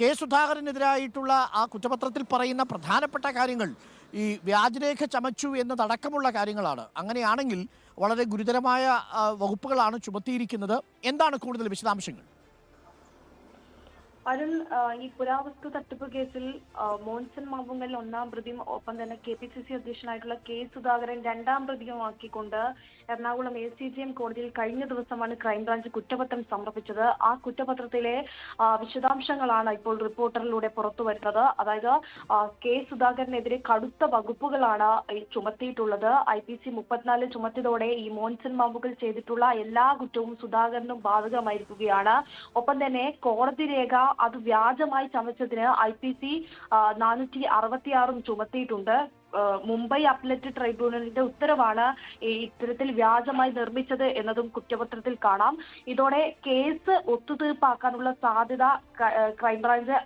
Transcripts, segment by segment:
K സുധാകരനെതിരായിട്ടുള്ള ആ കുറ്റപത്രത്തിൽ പറയുന്ന പ്രധാനപ്പെട്ട കാര്യങ്ങൾ ഈ വ്യാജരേഖ ചമച്ചു എന്നതടക്കമുള്ള കാര്യങ്ങളാണ്. അങ്ങനെയാണെങ്കിൽ വളരെ ഗുരുതരമായ വകുപ്പുകളാണ് ചുമത്തിയിരിക്കുന്നത്. എന്താണ് കൂടുതൽ വിശദാംശങ്ങൾ? അരുൺ, ഈ പുരാവസ്തു തട്ടിപ്പ് കേസിൽ മോൻസൺ മാവുങ്കൽ ഒന്നാം പ്രതിയും ഒപ്പം തന്നെ KPCC അധ്യക്ഷനായിട്ടുള്ള കെ സുധാകരൻ രണ്ടാം പ്രതിയുമാക്കിക്കൊണ്ട് എറണാകുളം ACGM കോടതിയിൽ കഴിഞ്ഞ ദിവസമാണ് ക്രൈംബ്രാഞ്ച് കുറ്റപത്രം സമർപ്പിച്ചത്. ആ കുറ്റപത്രത്തിലെ വിശദാംശങ്ങളാണ് ഇപ്പോൾ റിപ്പോർട്ടറിലൂടെ പുറത്തുവരുന്നത്. അതായത് കെ സുധാകരനെതിരെ കടുത്ത വകുപ്പുകളാണ് ചുമത്തിയിട്ടുള്ളത്. IPC 34 ചുമത്തിയതോടെ ഈ മോൻസൺ മാവുങ്കൽ ചെയ്തിട്ടുള്ള എല്ലാ കുറ്റവും സുധാകരനും ബാധകമായിരിക്കുകയാണ്. ഒപ്പം തന്നെ കോടതി രേഖ അത് വ്യാജമായി ചമച്ചതിന് IPC 466 ചുമത്തിയിട്ടുണ്ട്. മുംബൈ അപ്പലറ്റ് ട്രൈബ്യൂണലിന്റെ ഉത്തരവാണ് ഇത്തരത്തിൽ വ്യാജമായി നിർമ്മിച്ചത് എന്നതും കുറ്റപത്രത്തിൽ കാണാം. ഇതോടെ കേസ് ഒത്തുതീർപ്പാക്കാനുള്ള സാധ്യത ക്രൈംബ്രാഞ്ച്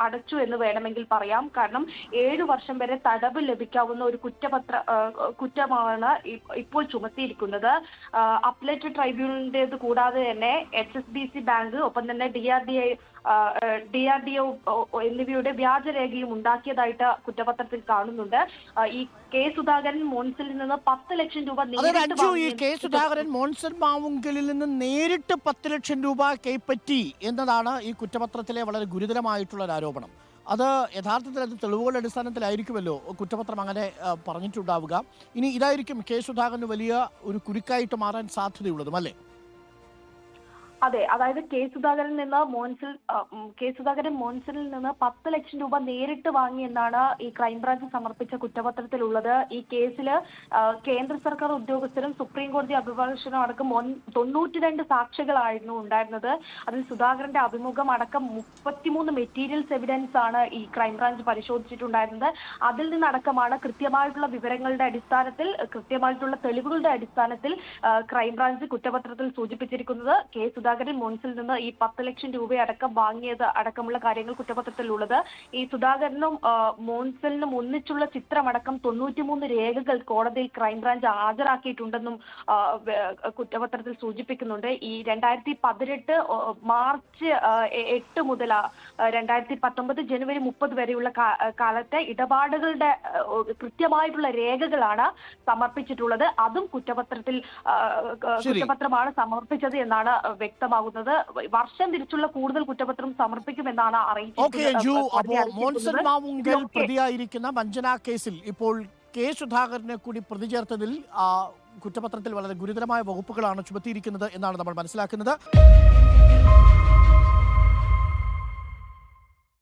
അടച്ചു എന്ന് വേണമെങ്കിൽ പറയാം. കാരണം 7 വർഷം വരെ തടവ് ലഭിക്കാവുന്ന ഒരു കുറ്റമാണ് ഇപ്പോൾ ചുമത്തിയിരിക്കുന്നത്. അപ്പലറ്റ് ട്രൈബ്യൂണലിന്റേത് കൂടാതെ തന്നെ HSBC ബാങ്ക് ഒപ്പം തന്നെ DRDO എന്നിവയുടെ വ്യാജരേഖയും ഉണ്ടാക്കിയതായിട്ട് കുറ്റപത്രത്തിൽ കാണുന്നുണ്ട്. ഈ കെ സുധാകരൻ മോൻസണിൽ നിന്ന് 10 ലക്ഷം രൂപ കെ സുധാകരൻ മോൻസൺ മാവുങ്കലിൽ നിന്ന് നേരിട്ട് 10 ലക്ഷം രൂപ കൈപ്പറ്റി എന്നതാണ് ഈ കുറ്റപത്രത്തിലെ വളരെ ഗുരുതരമായിട്ടുള്ള ഒരു ആരോപണം. അത് യഥാർത്ഥത്തിൽ അത് തെളിവുകളുടെ അടിസ്ഥാനത്തിലായിരിക്കുമല്ലോ കുറ്റപത്രം അങ്ങനെ പറഞ്ഞിട്ടുണ്ടാവുക. ഇനി ഇതായിരിക്കും കെ സുധാകരന് വലിയ ഒരു കുരുക്കായിട്ട് മാറാൻ സാധ്യതയുള്ളതും, അല്ലേ? അതെ, അതായത് കെ സുധാകരൻ മോൻസണിൽ നിന്ന് 10 ലക്ഷം രൂപ നേരിട്ട് വാങ്ങി എന്നാണ് ഈ ക്രൈംബ്രാഞ്ച് സമർപ്പിച്ച കുറ്റപത്രത്തിലുള്ളത്. ഈ കേസിൽ കേന്ദ്ര സർക്കാർ ഉദ്യോഗസ്ഥരും സുപ്രീം കോടതി അഭിഭാഷകരും അടക്കം 92 സാക്ഷികളായിരുന്നു ഉണ്ടായിരുന്നത്. അതിൽ സുധാകരന്റെ അഭിമുഖം അടക്കം 33 മെറ്റീരിയൽസ് എവിഡൻസ് ആണ് ഈ ക്രൈംബ്രാഞ്ച് പരിശോധിച്ചിട്ടുണ്ടായിരുന്നത്. അതിൽ നിന്നടക്കമാണ് കൃത്യമായിട്ടുള്ള വിവരങ്ങളുടെ അടിസ്ഥാനത്തിൽ, കൃത്യമായിട്ടുള്ള തെളിവുകളുടെ അടിസ്ഥാനത്തിൽ ക്രൈംബ്രാഞ്ച് കുറ്റപത്രത്തിൽ സൂചിപ്പിച്ചിരിക്കുന്നത്. കെ സുധാകരൻ മോൻസിൽ നിന്ന് ഈ 10 ലക്ഷം രൂപയടക്കം വാങ്ങിയത് അടക്കമുള്ള കാര്യങ്ങൾ കുറ്റപത്രത്തിലുള്ളത്. ഈ സുധാകരനും മോൻസലിനും ഒന്നിച്ചുള്ള ചിത്രമടക്കം 93 രേഖകൾ കോടതിയിൽ ക്രൈംബ്രാഞ്ച് ഹാജരാക്കിയിട്ടുണ്ടെന്നും കുറ്റപത്രത്തിൽ സൂചിപ്പിക്കുന്നുണ്ട്. ഈ 2018 മാർച്ച് 8 മുതൽ 2019 ജനുവരി 30 വരെയുള്ള കാലത്തെ ഇടപാടുകളുടെ കൃത്യമായിട്ടുള്ള രേഖകളാണ് സമർപ്പിച്ചിട്ടുള്ളത്. അതും കുറ്റപത്രമാണ് സമർപ്പിച്ചത് എന്നാണ് വ്യക്തമാകുന്നത്. വർഷം തിരിച്ചുള്ള കൂടുതൽ കുറ്റപത്രം സമർപ്പിക്കുമെന്നാണ് അറിയിച്ചിട്ടുള്ളത്. മോൻസൺ മാവുങ്കൽ പ്രതിയായിരിക്കുന്ന വഞ്ചന കേസിൽ ഇപ്പോൾ കെ സുധാകരനെ കൂടി പ്രതി ചേർത്തതിൽ കുറ്റപത്രത്തിൽ വളരെ ഗുരുതരമായ വകുപ്പുകളാണ് ചുമത്തിയിരിക്കുന്നത് എന്നാണ് നമ്മൾ മനസ്സിലാക്കുന്നത്.